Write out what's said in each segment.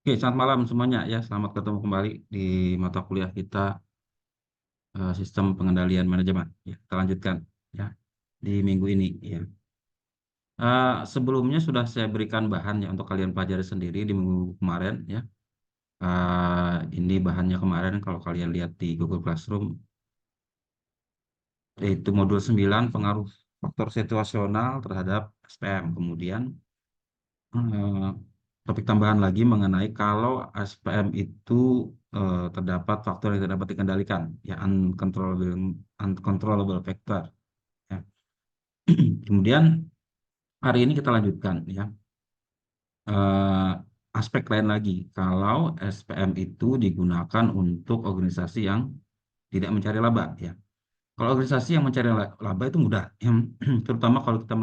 Oke, selamat malam semuanya ya. Selamat ketemu kembali di mata kuliah kita Sistem Pengendalian Manajemen. Ya, kita lanjutkan ya di minggu ini ya. Sebelumnya sudah saya berikan bahan ya untuk kalian pelajari sendiri di minggu kemarin ya. Ini bahannya kemarin kalau kalian lihat di Google Classroom yaitu modul 9 pengaruh faktor situasional terhadap SPM. Kemudian eh, topik tambahan lagi mengenai kalau SPM itu terdapat faktor yang tidak dapat dikendalikan, ya uncontrollable factor. Ya. Kemudian hari ini kita lanjutkan, ya. Eh, Aspek lain lagi, kalau SPM itu digunakan untuk organisasi yang tidak mencari laba, ya. Kalau organisasi yang mencari laba itu mudah, yang terutama kalau kita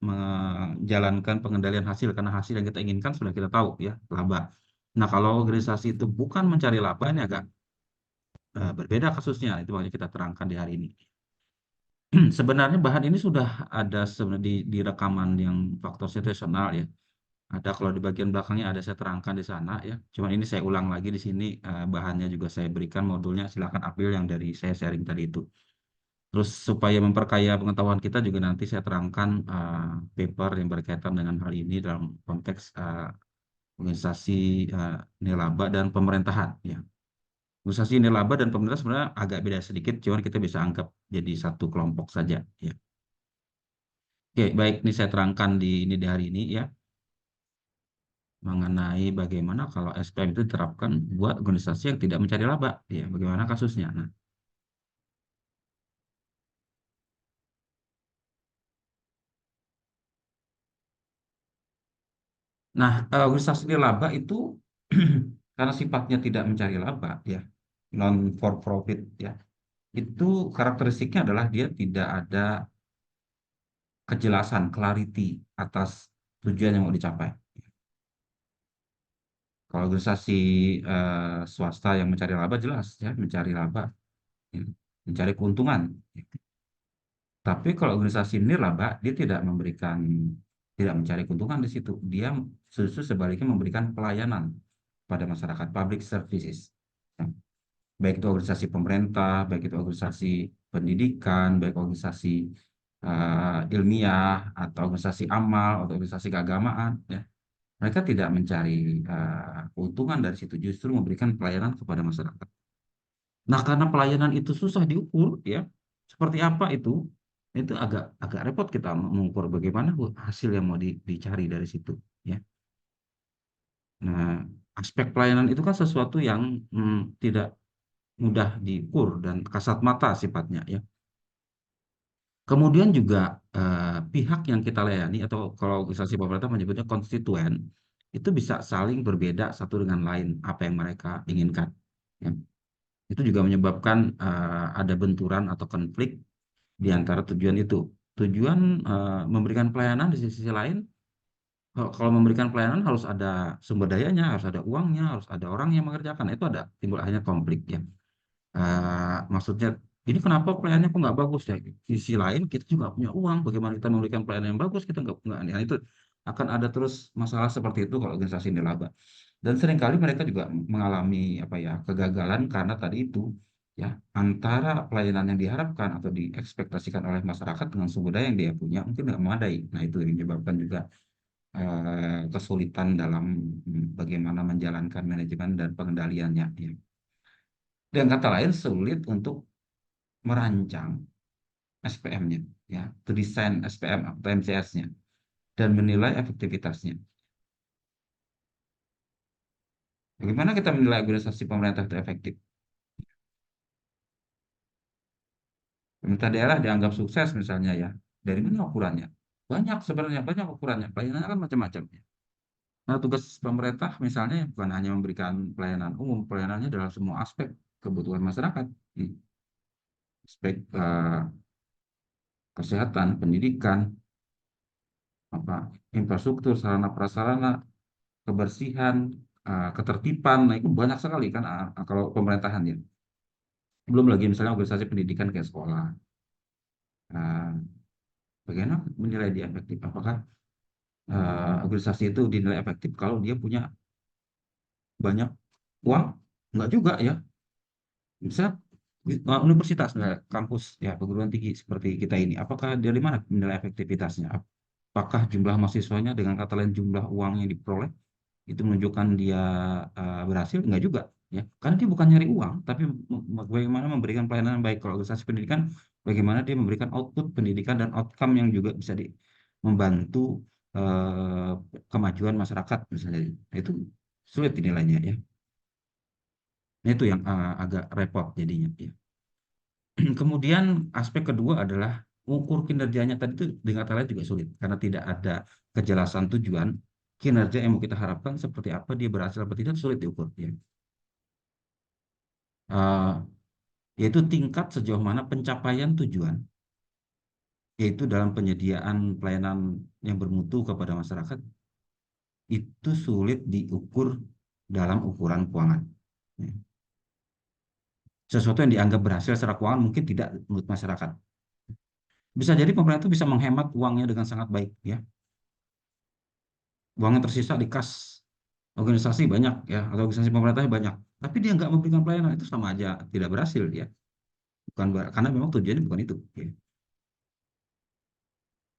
menjalankan pengendalian hasil karena hasil yang kita inginkan sudah kita tahu ya laba. Nah kalau organisasi itu bukan mencari laba ini agak berbeda kasusnya, itu makanya kita terangkan di hari ini. Sebenarnya bahan ini sudah ada sebenarnya di rekaman yang faktor situasional ya. Ada kalau di bagian belakangnya ada saya terangkan di sana ya. Cuman ini saya ulang lagi di sini bahannya juga saya berikan modulnya silakan ambil yang dari saya sharing tadi itu. Terus supaya memperkaya pengetahuan kita juga nanti saya terangkan paper yang berkaitan dengan hal ini dalam konteks organisasi nirlaba dan pemerintahan. Ya. Organisasi nirlaba dan pemerintah sebenarnya agak beda sedikit, cuman kita bisa anggap jadi satu kelompok saja. Ya. Oke, baik, ini saya terangkan di hari ini ya mengenai bagaimana kalau SPM itu diterapkan buat organisasi yang tidak mencari laba. Ya, bagaimana kasusnya? Organisasi nirlaba itu karena sifatnya tidak mencari laba, ya, non for profit, ya, itu karakteristiknya adalah dia tidak ada kejelasan, clarity atas tujuan yang mau dicapai. Kalau organisasi swasta yang mencari laba jelas, ya, mencari laba, ya, mencari keuntungan. Tapi kalau organisasi nirlaba, dia tidak mencari keuntungan di situ. Dia justru sebaliknya memberikan pelayanan pada masyarakat, public services. Ya. Baik itu organisasi pemerintah, baik itu organisasi pendidikan, baik organisasi ilmiah, atau organisasi amal, atau organisasi keagamaan, ya. Mereka tidak mencari keuntungan dari situ, justru memberikan pelayanan kepada masyarakat. Nah, karena pelayanan itu susah diukur, ya, seperti apa itu? Itu agak agak repot kita mengukur bagaimana hasil yang mau dicari dari situ, ya. Nah, aspek pelayanan itu kan sesuatu yang tidak mudah diukur dan kasat mata sifatnya, ya. Kemudian juga pihak yang kita layani atau kalau organisasi pemerintah menyebutnya konstituen itu bisa saling berbeda satu dengan lain apa yang mereka inginkan. Ya. Itu juga menyebabkan ada benturan atau konflik di antara tujuan itu. Tujuan memberikan pelayanan di sisi lain, kalau memberikan pelayanan harus ada sumber dayanya, harus ada uangnya, harus ada orang yang mengerjakan. Itu ada timbul akhirnya konflik ya. Maksudnya ini kenapa pelayanannya kok nggak bagus ya? Di sisi lain kita juga punya uang. Bagaimana kita memberikan pelayanan yang bagus kita nggak. Nah, itu akan ada terus masalah seperti itu kalau organisasi nirlaba. Dan seringkali mereka juga mengalami apa ya kegagalan karena tadi itu ya antara pelayanan yang diharapkan atau diekspektasikan oleh masyarakat dengan sumber daya yang dia punya mungkin nggak memadai. Nah itu yang menyebabkan juga kesulitan dalam bagaimana menjalankan manajemen dan pengendaliannya. Ya. Dan kata lain sulit untuk merancang SPM-nya, ya, to desain SPM atau MCS-nya dan menilai efektivitasnya. Bagaimana kita menilai organisasi pemerintah itu efektif? Pemerintah daerah dianggap sukses misalnya ya. Dari mana ukurannya? Banyak sebenarnya, banyak ukurannya. Pelayanannya kan macam-macam. Ya. Nah, tugas pemerintah misalnya bukan hanya memberikan pelayanan umum, pelayanannya dalam semua aspek kebutuhan masyarakat. Hmm. Aspek kesehatan, pendidikan, apa, infrastruktur, sarana prasarana, kebersihan, ketertiban, nah itu banyak sekali kan kalau pemerintahan ya. Belum lagi misalnya organisasi pendidikan kayak sekolah. Nah, bagaimana menilai dia efektif? Apakah organisasi itu dinilai efektif kalau dia punya banyak uang? Enggak juga ya. Bisa universitas, kampus ya perguruan tinggi seperti kita ini, apakah dari mana nilai efektivitasnya? Apakah jumlah mahasiswanya, dengan kata lain jumlah uang yang diperoleh itu menunjukkan dia berhasil? Enggak juga ya, karena dia bukan nyari uang, tapi bagaimana memberikan pelayanan yang baik. Kalau organisasi pendidikan, bagaimana dia memberikan output pendidikan dan outcome yang juga bisa membantu eh, kemajuan masyarakat misalnya. Nah, itu sulit dinilainya ya. Nah, itu yang agak repot jadinya ya. Kemudian aspek kedua adalah ukur kinerjanya tadi itu, dengan kata lain juga sulit karena tidak ada kejelasan tujuan kinerja yang mau kita harapkan seperti apa, dia berhasil atau tidak, sulit diukur ya. Eh, Yaitu tingkat sejauh mana pencapaian tujuan, yaitu dalam penyediaan pelayanan yang bermutu kepada masyarakat, itu sulit diukur dalam ukuran keuangan. Ya. Sesuatu yang dianggap berhasil secara keuangan mungkin tidak menurut masyarakat. Bisa jadi pemerintah bisa menghemat uangnya dengan sangat baik ya. Uang yang tersisa di kas organisasi banyak ya, atau organisasi pemerintah banyak, tapi dia nggak memberikan pelayanan, itu sama aja tidak berhasil ya. Bukan karena memang tujuannya bukan itu ya.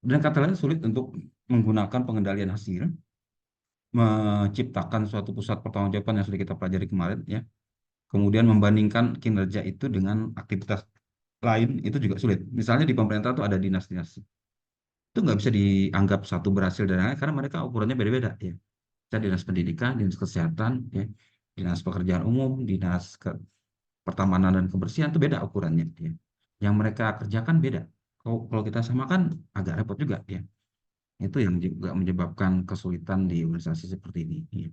Dan kata lain sulit untuk menggunakan pengendalian hasil, menciptakan suatu pusat pertanggungjawaban yang sudah kita pelajari kemarin ya. Kemudian membandingkan kinerja itu dengan aktivitas lain, itu juga sulit. Misalnya di pemerintah itu ada dinas-dinas, itu nggak bisa dianggap satu berhasil dan lain, karena mereka ukurannya beda-beda ya. Kita dinas pendidikan, dinas kesehatan ya, dinas pekerjaan umum, dinas pertamanan dan kebersihan, itu beda ukurannya ya. Yang mereka kerjakan beda. Kalau kita samakan agak repot juga ya. Itu yang juga menyebabkan kesulitan di organisasi seperti ini ya.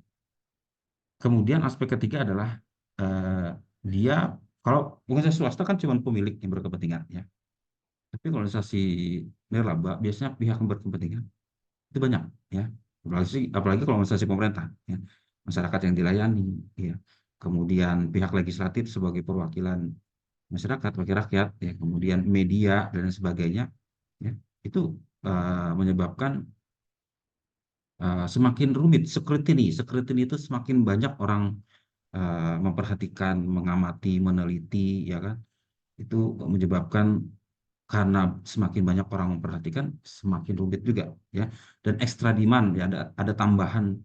Kemudian aspek ketiga adalah eh, dia, kalau organisasi swasta kan cuma pemilik yang berkepentingan ya. Tapi kalau organisasi nirlaba biasanya pihak yang berkepentingan itu banyak ya. Apalagi kalau organisasi pemerintah ya. Masyarakat yang dilayani ya. Kemudian pihak legislatif sebagai perwakilan masyarakat, wakil rakyat ya. Kemudian media dan sebagainya ya. Itu menyebabkan semakin rumit scrutiny. Scrutiny itu semakin banyak orang memperhatikan, mengamati, meneliti, ya kan? Itu menyebabkan, karena semakin banyak orang memperhatikan, semakin rumit juga, ya. Dan ekstra demand, ya, ada tambahan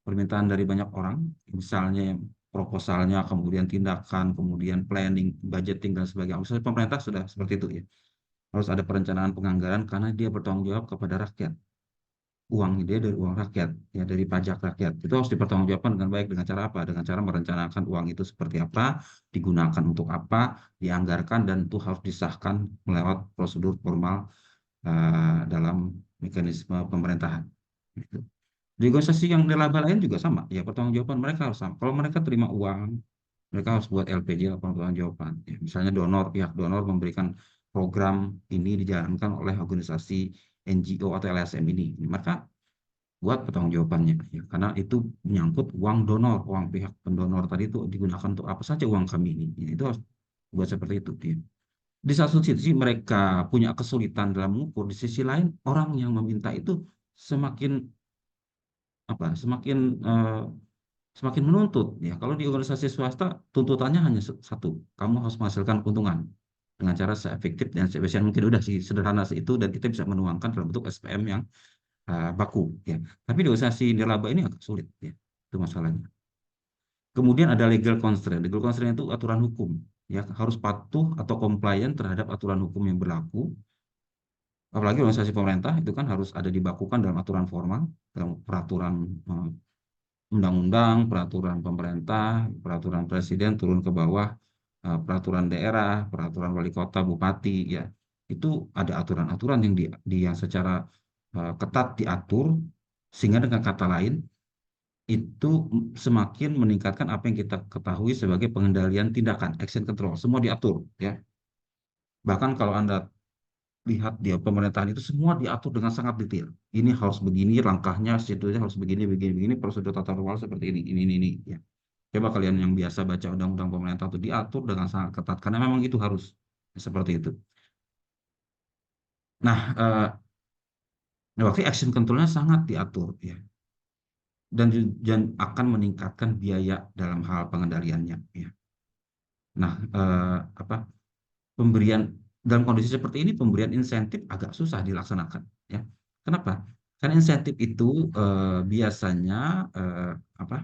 permintaan dari banyak orang, misalnya proposalnya, kemudian tindakan, kemudian planning, budgeting dan sebagainya. Misalnya pemerintah sudah seperti itu, ya. Harus ada perencanaan penganggaran karena dia bertanggung jawab kepada rakyat. Uang dia dari uang rakyat ya, dari pajak rakyat, itu harus dipertanggungjawabkan dengan baik. Dengan cara apa? Dengan cara merencanakan uang itu seperti apa, digunakan untuk apa, dianggarkan, dan itu harus disahkan melewat prosedur formal dalam mekanisme pemerintahan gitu. Di organisasi yang nirlaba lain juga sama ya, pertanggungjawaban mereka harus sama. Kalau mereka terima uang, mereka harus buat LPJ, laporan pertanggungjawaban ya. Misalnya donor, pihak donor memberikan program ini dijalankan oleh organisasi NGO atau LSM ini, maka buat pertanggungjawabannya ya, karena itu menyangkut uang donor, uang pihak pendonor tadi itu digunakan untuk apa saja uang kami ini ya, itu harus buat seperti itu ya. Di satu sisi mereka punya kesulitan dalam mengukur, di sisi lain orang yang meminta itu semakin apa, semakin menuntut ya. Kalau di organisasi swasta tuntutannya hanya satu, kamu harus menghasilkan keuntungan dengan cara seefektif dan seefisien mungkin, udah sih, sederhana sih itu, dan kita bisa menuangkan dalam bentuk SPM yang baku ya. Tapi di organisasi nirlaba ini agak sulit ya, itu masalahnya. Kemudian ada legal constraint. Legal constraint itu aturan hukum ya, harus patuh atau compliant terhadap aturan hukum yang berlaku. Apalagi organisasi pemerintah itu kan harus ada dibakukan dalam aturan formal, dalam peraturan undang-undang, peraturan pemerintah, peraturan presiden turun ke bawah, peraturan daerah, peraturan wali kota, bupati ya. Itu ada aturan-aturan yang yang secara ketat diatur, sehingga dengan kata lain itu semakin meningkatkan apa yang kita ketahui sebagai pengendalian tindakan, action control, semua diatur ya. Bahkan kalau Anda lihat di pemerintahan itu semua diatur dengan sangat detail. Ini harus begini langkahnya, situasinya harus begini, begini, begini, prosedur tata ruang seperti ini ya. Coba kalian yang biasa baca undang-undang pemerintah itu diatur dengan sangat ketat karena memang itu harus seperti itu. Nah, waktu action controlnya sangat diatur ya. dan akan meningkatkan biaya dalam hal pengendaliannya. Ya. Nah, apa pemberian dalam kondisi seperti ini pemberian insentif agak susah dilaksanakan. Ya. Kenapa? Karena insentif itu biasanya eh, apa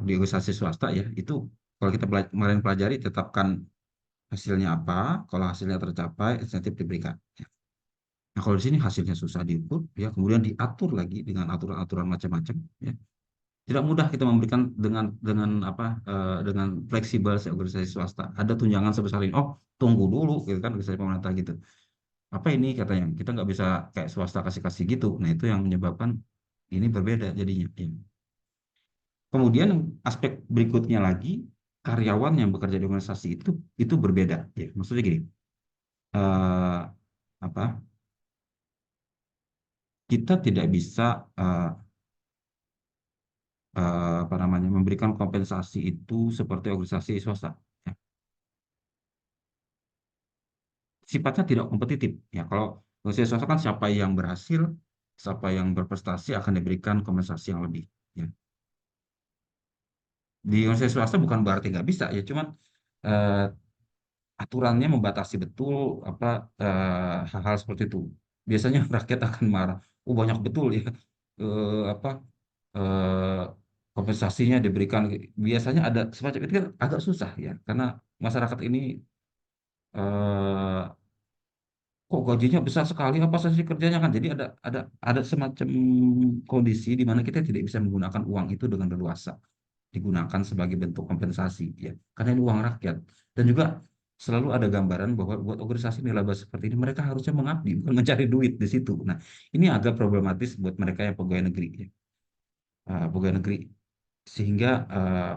di organisasi swasta ya itu kalau kita kemarin pelajari tetapkan hasilnya apa, kalau hasilnya tercapai insentif diberikan. Ya. Nah, kalau di sini hasilnya susah diukur, ya kemudian diatur lagi dengan aturan-aturan macam-macam, ya. Tidak mudah kita memberikan dengan apa dengan fleksibel organisasi swasta. Ada tunjangan sebesar ini. Oh, tunggu dulu, gitu kan organisasi pemerintah gitu. Apa ini katanya? Kita nggak bisa kayak swasta kasih-kasih gitu. Nah, itu yang menyebabkan ini berbeda jadinya. Ya. Kemudian aspek berikutnya lagi karyawan yang bekerja di organisasi itu berbeda. Ya, maksudnya gini. eh, apa kita tidak bisa eh, apa namanya memberikan kompensasi itu seperti organisasi swasta. Ya. Sifatnya tidak kompetitif. Ya, kalau organisasi swasta kan siapa yang berhasil, siapa yang berprestasi akan diberikan kompensasi yang lebih. Ya. Di organisasi swasta bukan berarti nggak bisa ya, cuman eh, aturannya membatasi betul apa hal-hal seperti itu. Biasanya rakyat akan marah. Oh banyak betul ya apa eh, kompensasinya diberikan. Biasanya ada semacam itu kan agak susah ya, karena masyarakat ini eh, kok gajinya besar sekali apa saja kerjanya kan. Jadi ada semacam kondisi di mana kita tidak bisa menggunakan uang itu dengan leluasa digunakan sebagai bentuk kompensasi ya, karena ini uang rakyat. Dan juga selalu ada gambaran bahwa buat organisasi nilaba seperti ini mereka harusnya mengabdi bukan mencari duit di situ. Nah, ini agak problematis buat mereka yang pegawai negeri ya. Pegawai negeri sehingga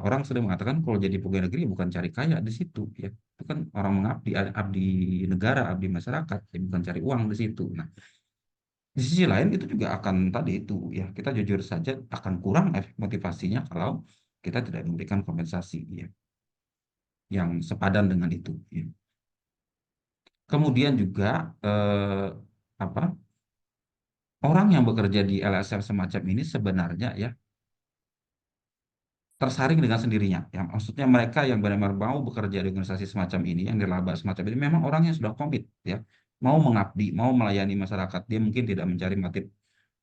orang sudah mengatakan kalau jadi pegawai negeri bukan cari kaya di situ ya, itu kan orang mengabdi, abdi negara, abdi masyarakat ya, bukan cari uang di situ. Nah, di sisi lain itu juga akan tadi itu ya, kita jujur saja akan kurang efek motivasinya kalau kita tidak memberikan kompensasi ya yang sepadan dengan itu ya. Kemudian juga apa orang yang bekerja di LSM semacam ini sebenarnya ya tersaring dengan sendirinya. Ya, maksudnya mereka yang benar-benar mau bekerja di organisasi semacam ini, yang nirlaba semacam ini, memang orang yang sudah komit, ya, mau mengabdi, mau melayani masyarakat. Dia mungkin tidak mencari motif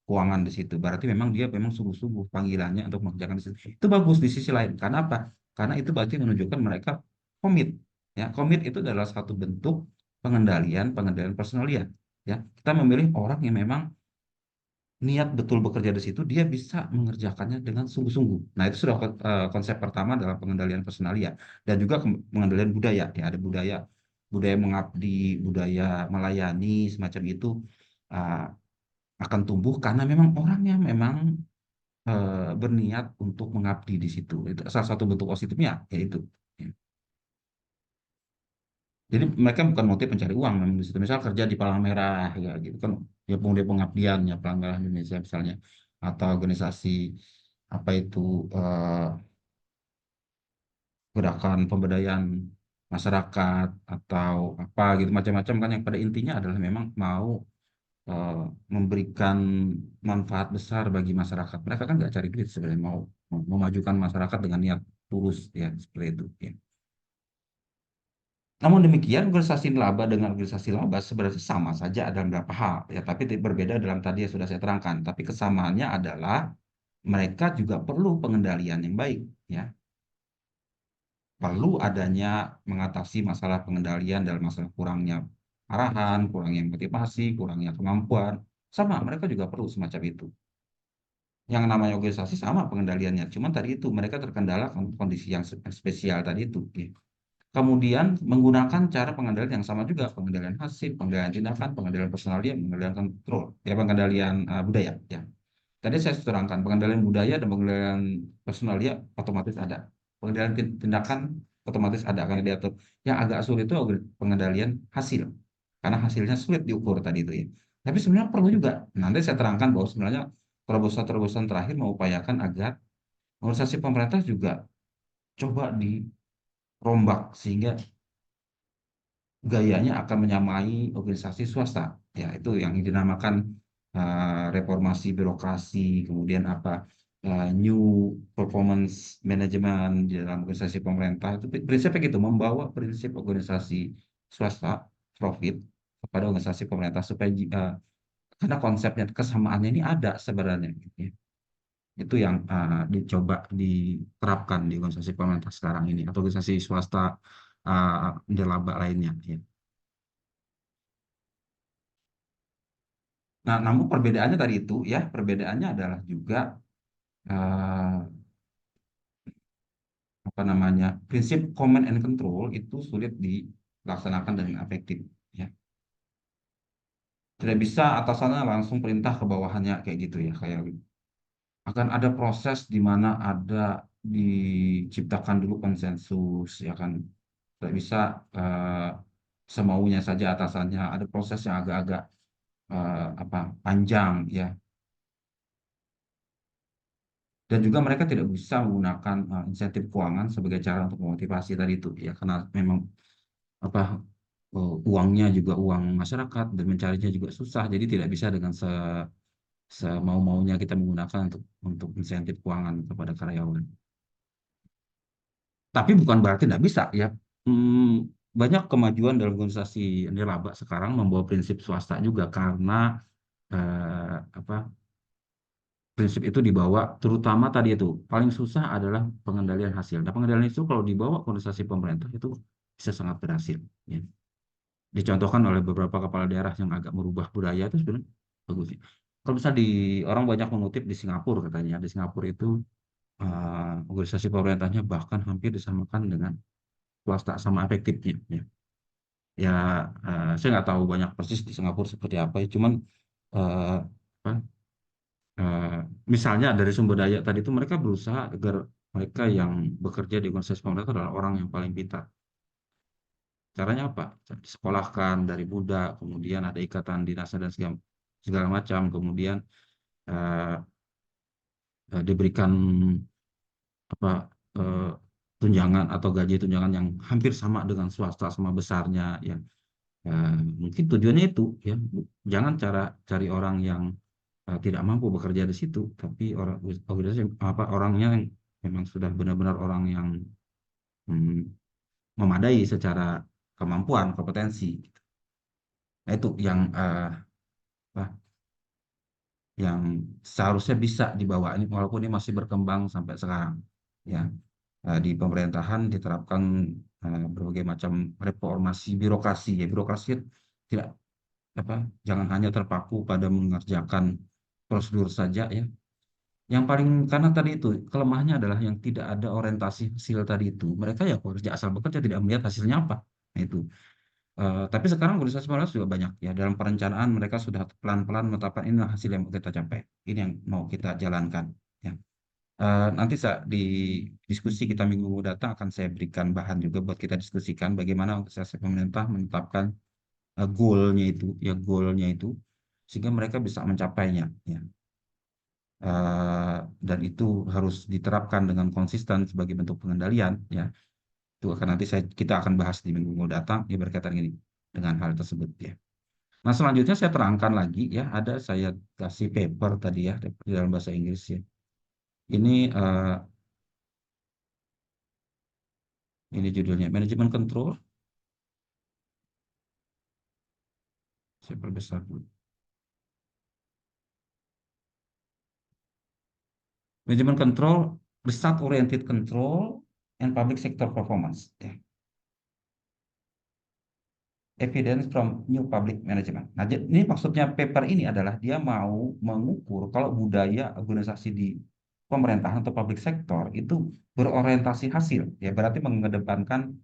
keuangan di situ. Berarti memang dia memang sungguh-sungguh panggilannya untuk mengerjakan di situ. Itu bagus di sisi lain. Karena apa? Karena itu berarti menunjukkan mereka komit. Ya, komit itu adalah satu bentuk pengendalian personalia. Ya, kita memilih orang yang memang niat betul bekerja di situ, dia bisa mengerjakannya dengan sungguh-sungguh. Nah, itu sudah konsep pertama dalam pengendalian personalia dan juga pengendalian budaya. Ya, ada budaya budaya mengabdi, budaya melayani semacam itu uh, akan tumbuh karena memang orangnya memang berniat untuk mengabdi di situ. Itu salah satu bentuk positifnya, yaitu. Ya. Jadi mereka bukan motif mencari uang memang di situ. Misal kerja di Palang Merah ya gitu kan, ya pemuda pengabdian ya Palang Merah Indonesia misalnya, atau organisasi apa itu gerakan pemberdayaan masyarakat atau apa gitu macam-macam kan, yang pada intinya adalah memang mau eh, memberikan manfaat besar bagi masyarakat. Mereka kan nggak cari duit sebenarnya, mau memajukan masyarakat dengan niat tulus ya seperti itu ya. Namun demikian, organisasi laba dengan organisasi laba sebenarnya sama saja dalam beberapa hal, ya, tapi berbeda dalam tadi yang sudah saya terangkan. Tapi kesamaannya adalah mereka juga perlu pengendalian yang baik, ya. Perlu adanya mengatasi masalah pengendalian dalam masalah kurangnya arahan, kurangnya motivasi, kurangnya kemampuan. Sama, mereka juga perlu semacam itu. Yang namanya organisasi sama pengendaliannya, cuman tadi itu mereka terkendala kondisi yang spesial tadi itu, ya. Kemudian menggunakan cara pengendalian yang sama juga, pengendalian hasil, pengendalian tindakan, pengendalian personalia, pengendalian kontrol, ya pengendalian budaya. Ya. Tadi saya terangkan pengendalian budaya dan pengendalian personalia otomatis ada. Pengendalian tindakan otomatis ada akan diatur. Yang agak sulit itu pengendalian hasil, karena hasilnya sulit diukur tadi itu ya. Tapi sebenarnya perlu juga. Nanti saya terangkan bahwa sebenarnya terobosan-terobosan terakhir mengupayakan agar organisasi pemerintah juga coba dirombak sehingga gayanya akan menyamai organisasi swasta. Ya, itu yang dinamakan reformasi birokrasi, kemudian apa new performance management di dalam organisasi pemerintah itu prinsipnya gitu, membawa prinsip organisasi swasta profit kepada organisasi pemerintah supaya karena konsepnya kesamaannya ini ada sebenarnya gitu ya. Itu yang dicoba diterapkan di organisasi pemerintah sekarang ini atau organisasi swasta nirlaba lainnya ya. Nah, namun perbedaannya tadi itu ya, perbedaannya adalah juga eh, apa namanya, prinsip command and control itu sulit dilaksanakan dengan efektif ya. Tidak bisa atasannya langsung perintah ke bawahannya kayak gitu ya, kayak akan ada proses di mana ada diciptakan dulu konsensus ya kan. Tidak bisa eh, semaunya saja atasannya, ada proses yang agak-agak apa panjang ya. Dan juga mereka tidak bisa menggunakan insentif keuangan sebagai cara untuk memotivasi tadi itu ya, karena memang apa uangnya juga uang masyarakat dan mencarinya juga susah, jadi tidak bisa dengan semau-maunya kita menggunakan untuk insentif keuangan kepada karyawan. Tapi bukan berarti tidak bisa ya. Banyak kemajuan dalam organisasi nirlaba sekarang membawa prinsip swasta juga karena apa prinsip itu dibawa, terutama tadi itu paling susah adalah pengendalian hasil. Nah, pengendalian itu kalau dibawa ke organisasi pemerintah itu bisa sangat berhasil. Ya. Dicontohkan oleh beberapa kepala daerah yang agak merubah budaya itu sebenarnya bagus. Ya. Kalau misalnya orang banyak mengutip di Singapura katanya, di Singapura itu organisasi pemerintahnya bahkan hampir disamakan dengan swasta sama efektifnya. Ya, ya saya nggak tahu banyak persis di Singapura seperti apa, ya. Cuman eh, apa, eh, misalnya dari sumber daya tadi itu mereka berusaha agar mereka yang bekerja di organisasi pemerintah adalah orang yang paling pintar. Caranya apa? Disekolahkan dari muda, kemudian ada ikatan dinasnya dan segala macam, kemudian eh, diberikan apa eh, tunjangan atau gaji tunjangan yang hampir sama dengan swasta sama besarnya ya. Eh, Mungkin tujuannya itu ya, jangan cari orang yang tidak mampu bekerja di situ, tapi orang organisasi apa orangnya yang memang sudah benar-benar orang yang hmm, memadai secara kemampuan, kompetensi. Nah, itu yang apa, yang seharusnya bisa dibawa ini walaupun ini masih berkembang sampai sekarang. Ya, di pemerintahan diterapkan berbagai macam reformasi birokrasi. Ya, birokrasi tidak apa, jangan hanya terpaku pada mengerjakan prosedur saja ya. Yang paling karena tadi itu kelemahannya adalah yang tidak ada orientasi hasil tadi itu. Mereka ya bekerja asal bekerja tidak melihat hasilnya apa. Nah, itu. Tapi sekarang organisasi masyarakat juga banyak ya dalam perencanaan mereka sudah pelan-pelan menetapkan ini hasil yang mau kita capai, ini yang mau kita jalankan. Ya. Nanti di diskusi kita minggu datang akan saya berikan bahan juga buat kita diskusikan bagaimana organisasi pemerintah menetapkan goalnya itu sehingga mereka bisa mencapainya. Ya. Dan itu harus diterapkan dengan konsisten sebagai bentuk pengendalian. Ya. Itu akan nanti kita akan bahas di minggu datang ya berkaitan ini dengan hal tersebut ya. Nah, selanjutnya saya terangkan lagi ya, ada saya kasih paper tadi ya di dalam bahasa Inggris ya. Ini ini judulnya manajemen control. Saya perbesar dulu. Manajemen control, result oriented control and public sector performance. Ya. Evidence from new public management. Nah, ini maksudnya paper ini adalah dia mau mengukur kalau budaya organisasi di pemerintahan atau public sector itu berorientasi hasil, ya berarti mengedepankan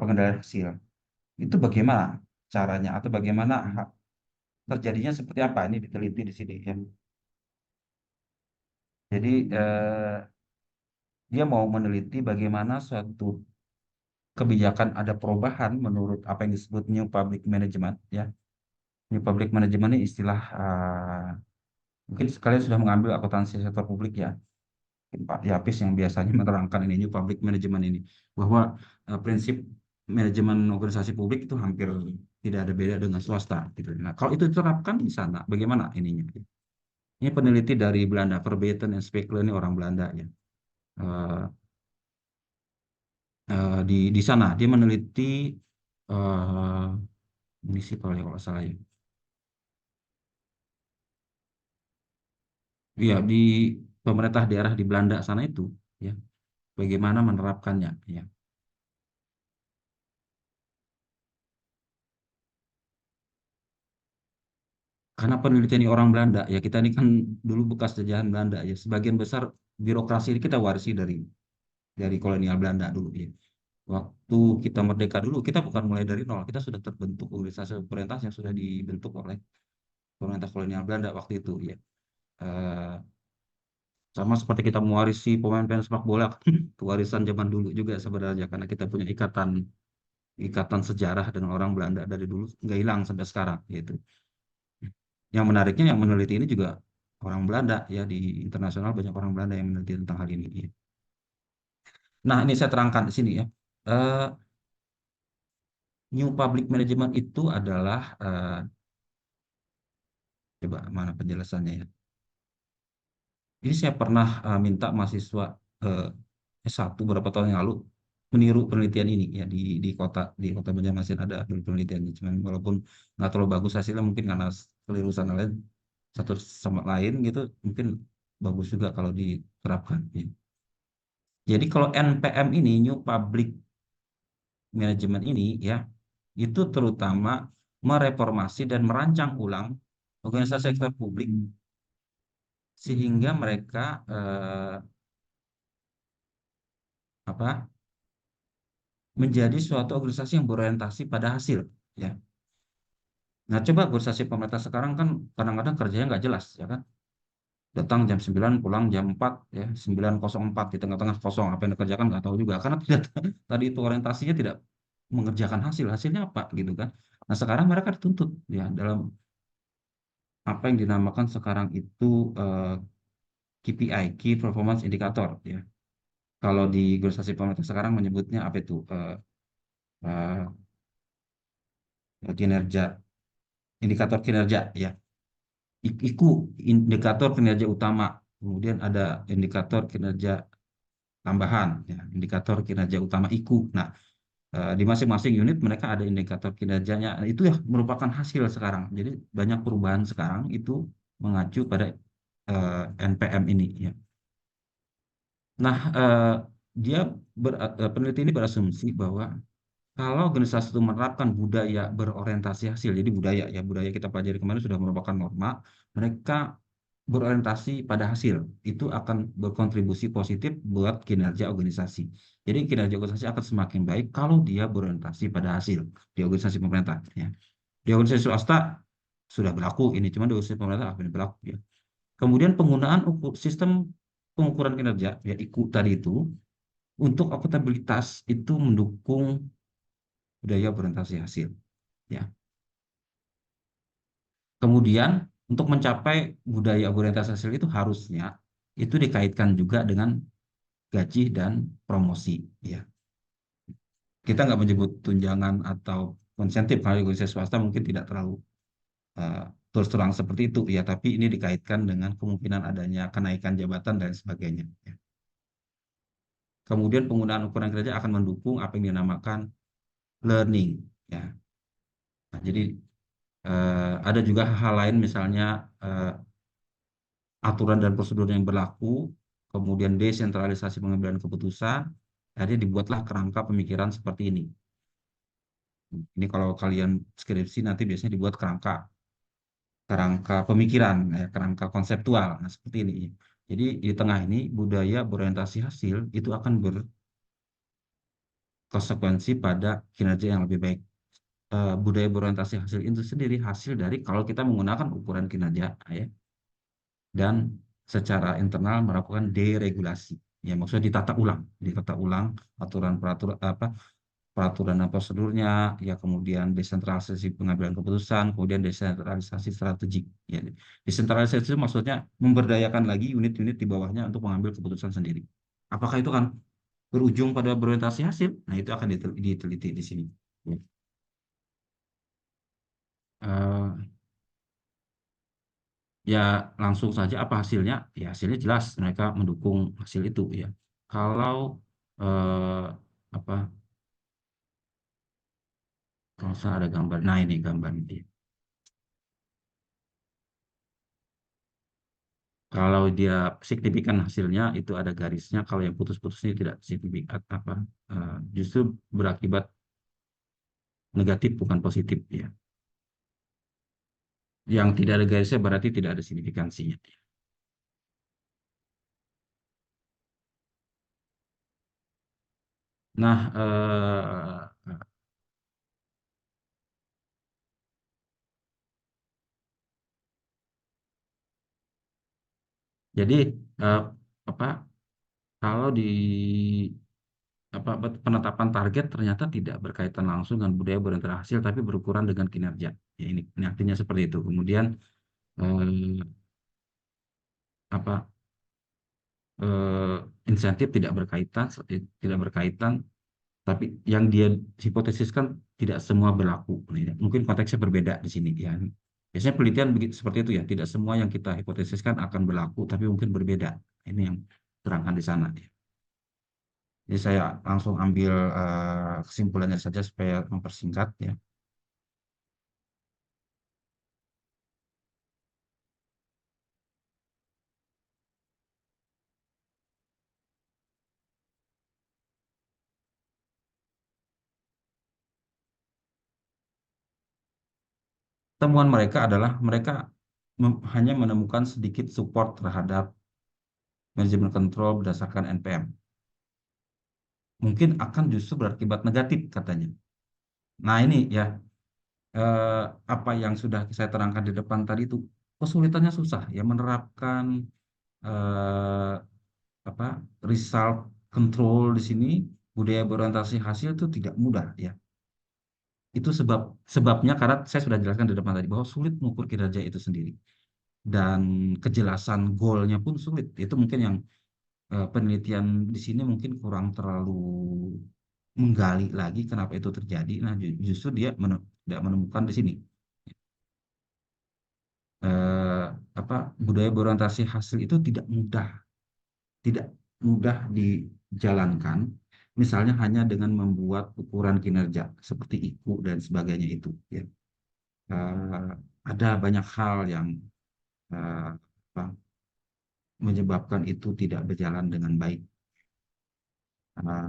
pengendalian hasil. Itu bagaimana caranya atau bagaimana terjadinya seperti apa ini diteliti di sini ya. Jadi dia mau meneliti bagaimana suatu kebijakan ada perubahan menurut apa yang disebut new public management ya. New public management ini istilah mungkin sekalian sudah mengambil akuntansi sektor publik ya. Mungkin Pak Yapis yang biasanya menerangkan ini new public management ini bahwa prinsip manajemen organisasi publik itu hampir tidak ada beda dengan swasta gitu. Nah, kalau itu diterapkan di sana, bagaimana ininya? Ini peneliti dari Belanda, Verbaeten en Spekelen, ini orang Belanda ya. Eh, di sana dia meneliti eh munisipal ya kalau nggak salah ya. Iya, di pemerintah daerah di Belanda sana itu ya, bagaimana menerapkannya ya. Karena penelitian ini orang Belanda ya, kita ini kan dulu bekas jajahan Belanda ya. Sebagian besar birokrasi ini kita warisi dari kolonial Belanda dulu ya. Waktu kita merdeka dulu, kita bukan mulai dari nol, kita sudah terbentuk organisasi pemerintah yang sudah dibentuk oleh pemerintah kolonial Belanda waktu itu ya. Eh, Sama seperti kita mewarisi pemain-pemain sepak bola, kewarisan zaman dulu juga sebenarnya, karena kita punya ikatan ikatan sejarah dengan orang Belanda dari dulu nggak hilang sampai sekarang gitu. Yang menariknya yang meneliti ini juga orang Belanda ya, di internasional banyak orang Belanda yang meneliti tentang hal ini. Ya. Nah, ini saya terangkan di sini ya. Eh, New Public Management itu adalah coba mana penjelasannya ya. Ini saya pernah minta mahasiswa eh, S1 beberapa tahun yang lalu meniru penelitian ini ya, di kota Banjarmasin ada dulu penelitiannya, cuman walaupun nggak terlalu bagus hasilnya mungkin karena keliru sana lain satu sama lain gitu, mungkin bagus juga kalau diterapkan ya. Jadi kalau NPM ini, New Public Management ini ya, itu terutama mereformasi dan merancang ulang organisasi sektor publik sehingga mereka apa menjadi suatu organisasi yang berorientasi pada hasil ya. Nah, coba organisasi pemerintah sekarang kan kadang-kadang kerjanya nggak jelas ya kan. Datang jam 9 pulang jam 4 ya, 9.04 di tengah-tengah kosong, apa yang dikerjakan nggak tahu juga karena tidak tadi itu orientasinya tidak mengerjakan hasil. Hasilnya apa gitu kan. Nah, sekarang mereka dituntut ya dalam apa yang dinamakan sekarang itu eh, KPI, Key Performance Indicator ya. Kalau di organisasi pemerintah sekarang menyebutnya apa itu? Eh, Kinerja, indikator kinerja ya. IKU, indikator kinerja utama. Kemudian ada indikator kinerja tambahan, ya, indikator kinerja utama IKU. Nah, di masing-masing unit mereka ada indikator kinerjanya. Nah, itu ya merupakan hasil sekarang. Jadi banyak perubahan sekarang itu mengacu pada NPM ini. Ya. Nah, peneliti ini berasumsi bahwa kalau organisasi itu menerapkan budaya berorientasi hasil, jadi budaya kita pelajari kemarin sudah merupakan norma, mereka berorientasi pada hasil, itu akan berkontribusi positif buat kinerja organisasi. Jadi kinerja organisasi akan semakin baik kalau dia berorientasi pada hasil di organisasi pemerintah. Ya. Di organisasi swasta sudah berlaku ini, cuma di organisasi pemerintah apa ini berlaku ya. Kemudian penggunaan sistem pengukuran kinerja, ya IKU tadi itu, untuk akuntabilitas itu mendukung budaya berorientasi hasil. Ya. Kemudian untuk mencapai budaya orientasi hasil itu harusnya itu dikaitkan juga dengan gaji dan promosi. Ya. Kita nggak menyebut tunjangan atau insentif kalau di organisasi swasta mungkin tidak terlalu eh, terus terang seperti itu ya, tapi ini dikaitkan dengan kemungkinan adanya kenaikan jabatan dan sebagainya. Ya. Kemudian penggunaan ukuran kerja akan mendukung apa yang dinamakan learning. Ya. Nah, jadi ada juga hal lain misalnya eh, aturan dan prosedur yang berlaku, kemudian desentralisasi pengambilan keputusan, akhirnya dibuatlah kerangka pemikiran seperti ini. Ini kalau kalian skripsi nanti biasanya dibuat kerangka, kerangka pemikiran, kerangka konseptual, nah seperti ini. Jadi di tengah ini budaya berorientasi hasil itu akan berkonsekuensi pada kinerja yang lebih baik. Budaya berorientasi hasil itu sendiri hasil dari kalau kita menggunakan ukuran kinerja, ya, dan secara internal melakukan deregulasi. Ya, maksudnya ditata ulang aturan peraturan apa peraturan dan prosedurnya, ya kemudian desentralisasi pengambilan keputusan, kemudian desentralisasi strategik. Ya, desentralisasi itu maksudnya memberdayakan lagi unit-unit di bawahnya untuk mengambil keputusan sendiri. Apakah itu kan berujung pada berorientasi hasil. Nah, itu akan diteliti di sini. Ya. Eh, ya langsung saja apa hasilnya? Ya hasilnya jelas mereka mendukung hasil itu ya. Kalau eh, apa? Kalau saya ada gambar, nah ini gambar ini. Kalau dia signifikan hasilnya itu ada garisnya. Kalau yang putus-putusnya tidak signifikan apa? Justru berakibat negatif bukan positif ya. Yang tidak ada garisnya berarti tidak ada signifikansinya. Nah, jadi eh, apa? Kalau di apa penetapan target ternyata tidak berkaitan langsung dengan budaya berorientasi hasil, tapi berukuran dengan kinerja. Ya, ini artinya seperti itu. Kemudian eh, apa eh, insentif tidak berkaitan, tapi yang dia hipotesiskan tidak semua berlaku. Nah, mungkin konteksnya berbeda di sini ya. Biasanya penelitian begitu seperti itu ya, tidak semua yang kita hipotesiskan akan berlaku, tapi mungkin berbeda. Ini yang terangkan di sana. Ya. Jadi saya langsung ambil kesimpulannya saja supaya mempersingkat ya. Temuan mereka adalah mereka hanya menemukan sedikit support terhadap manajemen kontrol berdasarkan NPM. Mungkin akan justru berakibat negatif katanya. Nah ini ya eh, apa yang sudah saya terangkan di depan tadi itu kesulitannya susah ya menerapkan eh, apa result control di sini budaya berorientasi hasil itu tidak mudah ya. Itu sebabnya karena saya sudah jelaskan di depan tadi bahwa sulit mengukur kinerja itu sendiri dan kejelasan goalnya pun sulit. Itu mungkin yang penelitian di sini mungkin kurang terlalu menggali lagi kenapa itu terjadi. Nah, justru dia tidak menemukan di sini eh, apa budaya berorientasi hasil itu tidak mudah dijalankan. Misalnya hanya dengan membuat ukuran kinerja seperti IKU dan sebagainya itu. Ya. Eh, ada banyak hal yang eh, apa, menyebabkan itu tidak berjalan dengan baik. Eh,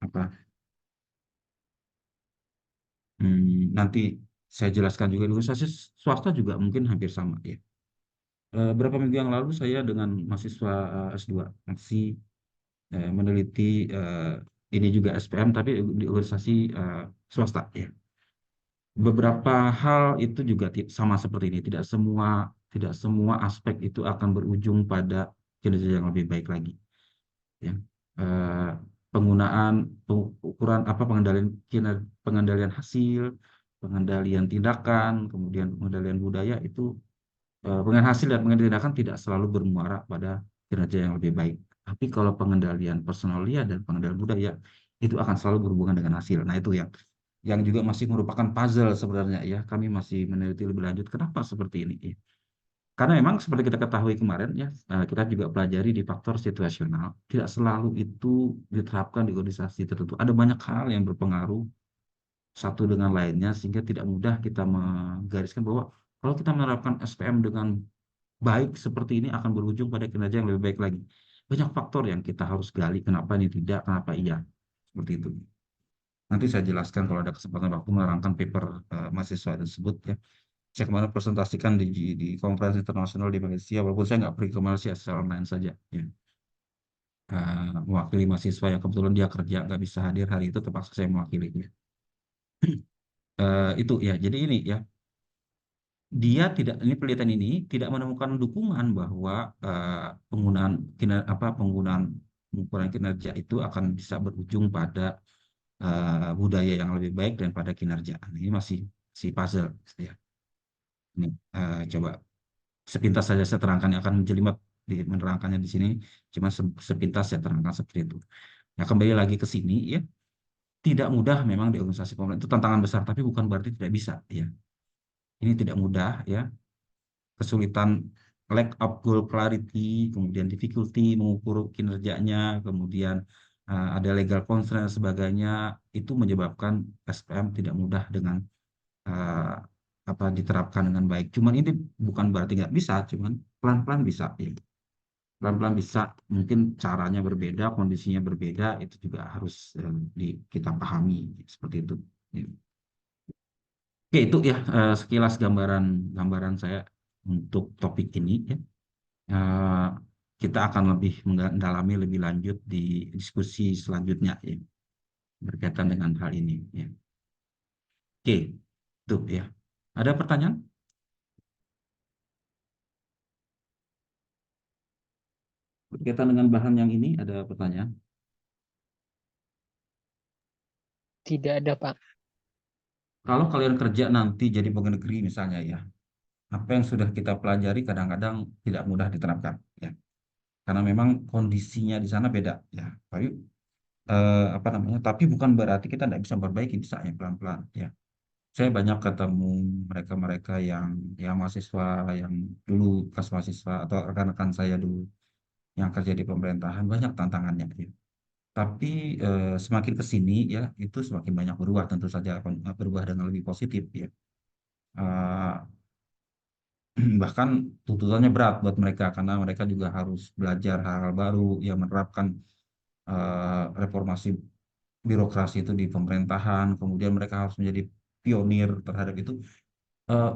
apa nanti saya jelaskan juga di universitas swasta juga mungkin hampir sama ya. Beberapa minggu yang lalu saya dengan mahasiswa S2 masih meneliti ini juga SPM tapi di organisasi swasta ya. Beberapa hal itu juga sama seperti ini. Tidak semua aspek itu akan berujung pada kinerja yang lebih baik lagi. Ya. Eh, penggunaan ukuran apa pengendalian hasil, pengendalian tindakan, kemudian pengendalian budaya itu pengendalian hasil dan pengendalian tindakan tidak selalu bermuara pada kinerja yang lebih baik. Tapi kalau pengendalian personalia dan pengendalian budaya itu akan selalu berhubungan dengan hasil. Nah, itu yang juga masih merupakan puzzle sebenarnya ya. Kami masih meneliti lebih lanjut kenapa seperti ini. Ya. Karena memang seperti kita ketahui kemarin ya, kita juga pelajari di faktor situasional, tidak selalu itu diterapkan di organisasi tertentu. Ada banyak hal yang berpengaruh satu dengan lainnya sehingga tidak mudah kita menggariskan bahwa kalau kita menerapkan SPM dengan baik seperti ini akan berujung pada kinerja yang lebih baik lagi. Banyak faktor yang kita harus gali kenapa ini tidak, kenapa iya. Seperti itu. Nanti saya jelaskan kalau ada kesempatan waktu menerangkan paper mahasiswa tersebut ya. Saya kemarin presentasikan di konferensi internasional di Malaysia, walaupun saya nggak pergi ke Malaysia secara online saja. Ya. Mewakili mahasiswa yang kebetulan dia kerja nggak bisa hadir hari itu, terpaksa saya mewakilinya. Itu ya, jadi ini ya, dia tidak ini penelitian ini tidak menemukan dukungan bahwa penggunaan penggunaan pengukuran kinerja itu akan bisa berujung pada budaya yang lebih baik dan pada kinerja. Ini masih puzzle ya. Ini coba sepintas saja saya terangkan akan menjelimet di menerangkannya di sini, cuma sepintas saya terangkan seperti itu. Ya kembali lagi ke sini ya, tidak mudah memang di organisasi pemerintah itu tantangan besar, tapi bukan berarti tidak bisa ya. Ini tidak mudah ya, kesulitan, lack of goal clarity, kemudian difficulty mengukur kinerjanya, kemudian ada legal constraint dan sebagainya, itu menyebabkan SPM tidak mudah dengan eh, apa diterapkan dengan baik. Cuman ini bukan berarti nggak bisa, cuman pelan-pelan bisa. Ya. Pelan-pelan bisa, mungkin caranya berbeda, kondisinya berbeda, itu juga harus kita pahami seperti itu. Ya. Oke, itu ya sekilas gambaran gambaran saya untuk topik ini. Ya. Eh, kita akan lebih mendalami lebih lanjut di diskusi selanjutnya ya, berkaitan dengan hal ini. Ya. Oke, itu ya. Ada pertanyaan berkaitan dengan bahan yang ini? Ada pertanyaan? Tidak ada, Pak. Kalau kalian kerja nanti jadi pegawai negeri misalnya ya, apa yang sudah kita pelajari kadang-kadang tidak mudah diterapkan ya, karena memang kondisinya di sana beda ya. Tapi apa namanya? Tapi bukan berarti kita tidak bisa memperbaiki, bisa ya pelan-pelan ya. Saya banyak ketemu mereka-mereka yang mahasiswa yang dulu bekas mahasiswa atau rekan-rekan saya dulu yang kerja di pemerintahan, banyak tantangannya ya. Tapi semakin ke sini ya itu semakin banyak berubah, tentu saja akan berubah dengan lebih positif ya. Eh, Bahkan tuntutannya berat buat mereka karena mereka juga harus belajar hal-hal baru yang menerapkan reformasi birokrasi itu di pemerintahan, kemudian mereka harus menjadi pionir terhadap itu.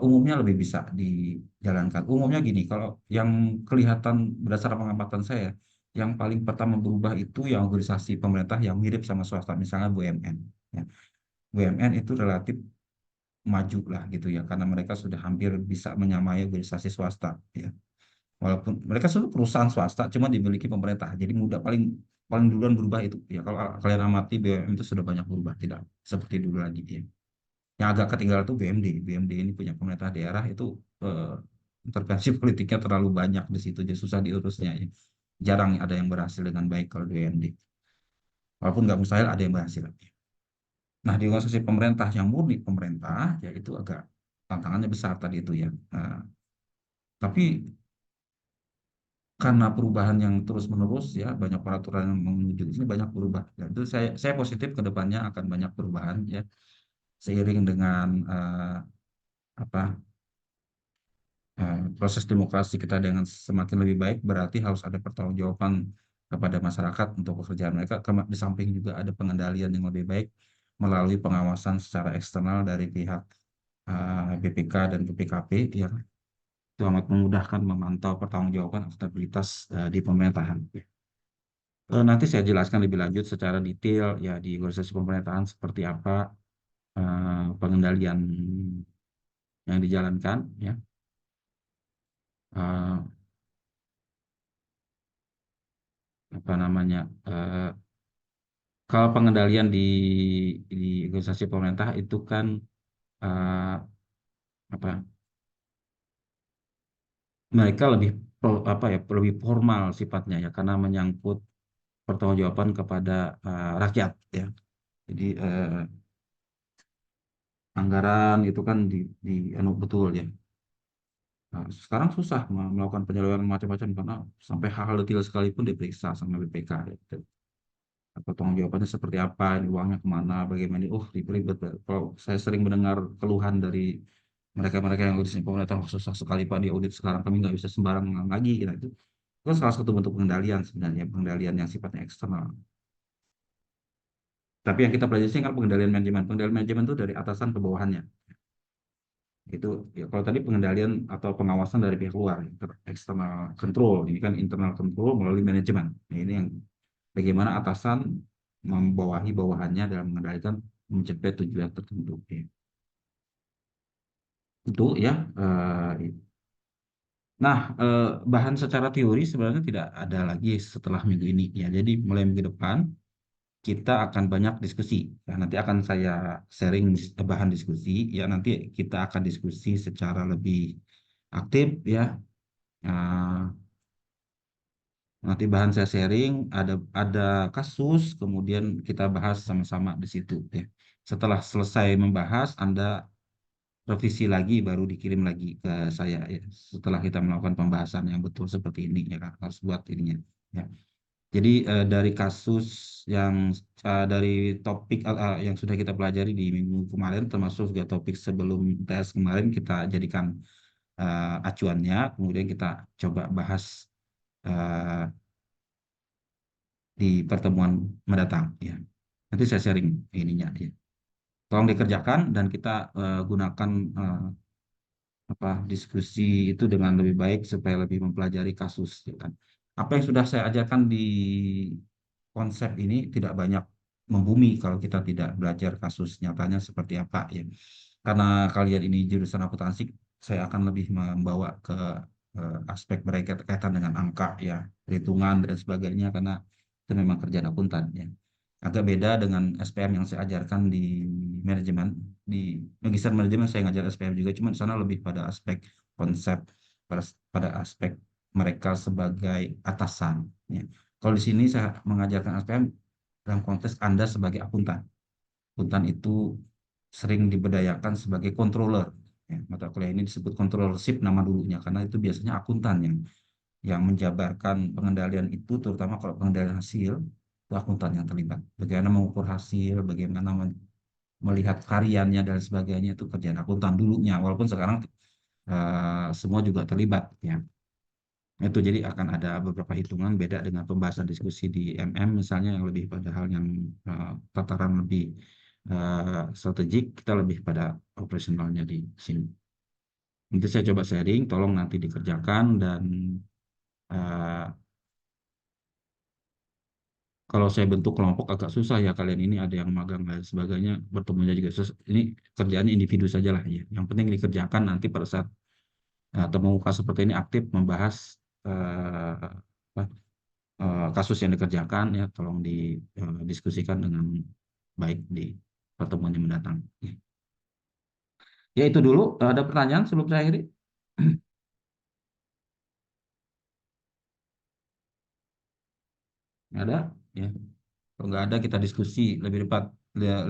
Umumnya lebih bisa dijalankan. Umumnya gini, kalau yang kelihatan berdasarkan pengamatan saya, yang paling pertama berubah itu yang organisasi pemerintah yang mirip sama swasta, misalnya BUMN. Ya. BUMN itu relatif maju lah gitu ya, karena mereka sudah hampir bisa menyamai organisasi swasta. Ya. Walaupun mereka sudah perusahaan swasta, cuma dimiliki pemerintah. Jadi mudah paling paling duluan berubah itu. Ya kalau kalian amati BUMN itu sudah banyak berubah, tidak seperti dulu lagi. Ya. Yang agak ketinggalan itu BMD. BMD ini punya pemerintah daerah itu eh, intervensi politiknya terlalu banyak di situ, jadi susah diurusnya. Ya. Jarang ada yang berhasil dengan baik kalau di BMD. Walaupun nggak mustahil ada yang berhasil. Nah di organisasi pemerintah yang murni pemerintah, ya itu agak tantangannya besar tadi itu ya. Tapi karena perubahan yang terus-menerus ya banyak peraturan yang menuju ke sini banyak berubah. Ya, itu saya positif ke depannya akan banyak perubahan ya seiring dengan apa proses demokrasi kita dengan semakin lebih baik, berarti harus ada pertanggungjawaban kepada masyarakat untuk pekerjaan mereka. Di samping juga ada pengendalian yang lebih baik melalui pengawasan secara eksternal dari pihak BPK dan BPKP yang itu amat memudahkan memantau pertanggungjawaban akuntabilitas di pemerintahan. Nanti saya jelaskan lebih lanjut secara detail ya di organisasi pemerintahan seperti apa pengendalian yang dijalankan ya. Eh, apa namanya? Kalau pengendalian di organisasi pemerintah itu kan eh, apa? Mereka lebih apa ya? Lebih formal sifatnya ya karena menyangkut pertanggungjawaban kepada rakyat ya. Jadi anggaran itu kan di anu betul ya. Nah, sekarang susah melakukan penyelewengan macam-macam karena sampai hal-hal detail sekalipun diperiksa sama BPK. Gitu. Pertanggung jawabannya seperti apa, ini uangnya kemana, bagaimana, ribet. Kalau saya sering mendengar keluhan dari mereka-mereka yang urusin pemerintah, "Oh, susah sekali Pak di audit sekarang, kami nggak bisa sembarangan lagi." Gitu. Itu salah satu bentuk pengendalian sebenarnya, pengendalian yang sifatnya eksternal. Tapi yang kita pelajari sih kan pengendalian manajemen. Pengendalian manajemen itu dari atasan ke bawahannya. Itu ya, kalau tadi pengendalian atau pengawasan dari pihak luar, external control, ini kan internal control melalui manajemen. Nah, ini yang bagaimana atasan membawahi bawahannya dalam mengendalikan mencapai tujuan tertentu. Ya. Itu ya. Nah, bahan secara teori sebenarnya tidak ada lagi setelah minggu ini ya. Jadi mulai minggu depan kita akan banyak diskusi. Ya, nanti akan saya sharing bahan diskusi. Ya nanti kita akan diskusi secara lebih aktif ya. Eh, Nanti bahan saya sharing, ada kasus, kemudian kita bahas sama-sama di situ ya. Setelah selesai membahas, Anda revisi lagi baru dikirim lagi ke saya ya. Setelah kita melakukan pembahasan yang betul seperti ini ya kan, harus buat ininya ya. Jadi dari kasus yang dari topik yang sudah kita pelajari di minggu kemarin, termasuk juga topik sebelum tes kemarin, kita jadikan acuannya, kemudian kita coba bahas eh, di pertemuan mendatang ya. Nanti saya sharing ininya ya. Tolong dikerjakan dan kita gunakan diskusi itu dengan lebih baik supaya lebih mempelajari kasus ya kan. Apa yang sudah saya ajarkan di konsep ini tidak banyak membumi kalau kita tidak belajar kasus nyatanya seperti apa ya. Karena kalian ini jurusan akuntansi, saya akan lebih membawa ke aspek berkaitan dengan angka ya, perhitungan dan sebagainya karena itu memang kerjaan akuntan ya. Agak beda dengan SPM yang saya ajarkan di manajemen. Di magister manajemen saya ngajar SPM juga, cuma di sana lebih pada aspek konsep, pada aspek mereka sebagai atasan ya. Kalau di sini saya mengajarkan SPM dalam konteks Anda sebagai akuntan. Akuntan itu sering diberdayakan sebagai controller. Ya, mata kuliah ini disebut controllership nama dulunya karena itu biasanya akuntan yang menjabarkan pengendalian itu, terutama kalau pengendalian hasil itu akuntan yang terlibat. Bagaimana mengukur hasil, bagaimana melihat karyanya dan sebagainya itu kerjaan akuntan dulunya. Walaupun sekarang semua juga terlibat ya. Itu jadi akan ada beberapa hitungan beda dengan pembahasan diskusi di MM misalnya yang lebih pada hal yang tataran lebih strategik, kita lebih pada operasionalnya di sini. Nanti saya coba sharing, tolong nanti dikerjakan dan uh, kalau saya bentuk kelompok agak susah ya kalian ini ada yang magang dan sebagainya bertemunya juga susah. Ini kerjaannya individu saja lah ya. Yang penting dikerjakan nanti pada saat temu muka seperti ini aktif membahas apa, kasus yang dikerjakan ya tolong didiskusikan dengan baik di pertemuan yang mendatang. Ya itu dulu. Ada pertanyaan sebelum saya akhiri? Nggak ada? Ya. Kalau nggak ada kita diskusi lebih dekat,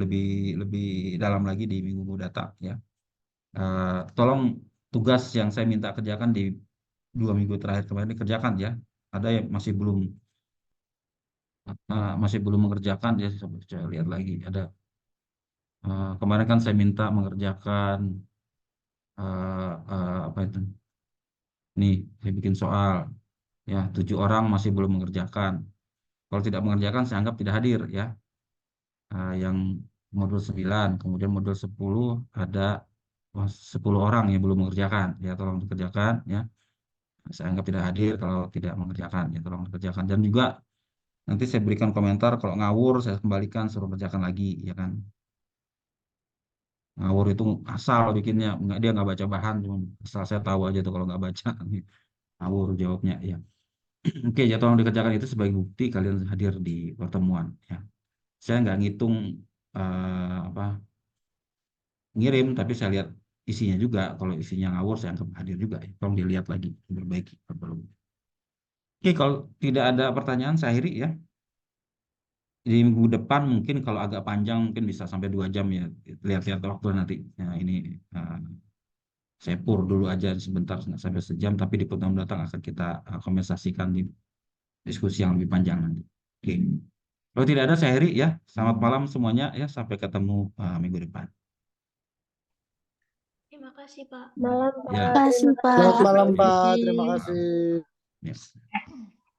lebih lebih dalam lagi di minggu mendatang ya. Tolong tugas yang saya minta kerjakan di 2 minggu terakhir kemarin dikerjakan ya. Ada yang masih belum mengerjakan ya. Saya lihat lagi ada. Kemarin kan saya minta mengerjakan apa itu? Nih, saya bikin soal ya 7 orang masih belum mengerjakan. Kalau tidak mengerjakan saya anggap tidak hadir ya. Yang modul 9, kemudian modul 10 ada 10 orang yang belum mengerjakan ya tolong dikerjakan ya. Saya anggap tidak hadir kalau tidak mengerjakan ya tolong dikerjakan dan juga nanti saya berikan komentar kalau ngawur saya kembalikan suruh kerjakan lagi ya kan. Ngawur itu asal bikinnya dia nggak baca bahan cuma asal saya tahu aja tuh kalau nggak baca ngawur jawabnya ya. Oke, ya tolong dikerjakan itu sebagai bukti kalian hadir di pertemuan ya. Saya nggak ngitung apa ngirim, tapi saya lihat isinya juga. Kalau isinya ngawur, saya anggap hadir juga. Ya. Tolong dilihat lagi, diperbaiki. Perlu. Oke, kalau tidak ada pertanyaan, saya akhiri ya. Di minggu depan mungkin kalau agak panjang mungkin bisa sampai 2 jam ya. Lihat-lihat waktu nanti. Nah, ini uh, saya pur dulu aja sebentar nggak sampai sejam, tapi di pertemuan mendatang akan kita konversasikan di diskusi yang lebih panjang nanti. Oke. Kalau tidak ada, saya akhiri ya. Selamat malam semuanya ya. Sampai ketemu minggu depan. Terima kasih, Pak. Malam, Ya. Pak. Kasih, Terima Pak. Selamat kasih. malam, Terima Pak. kasih. Terima kasih. Yes.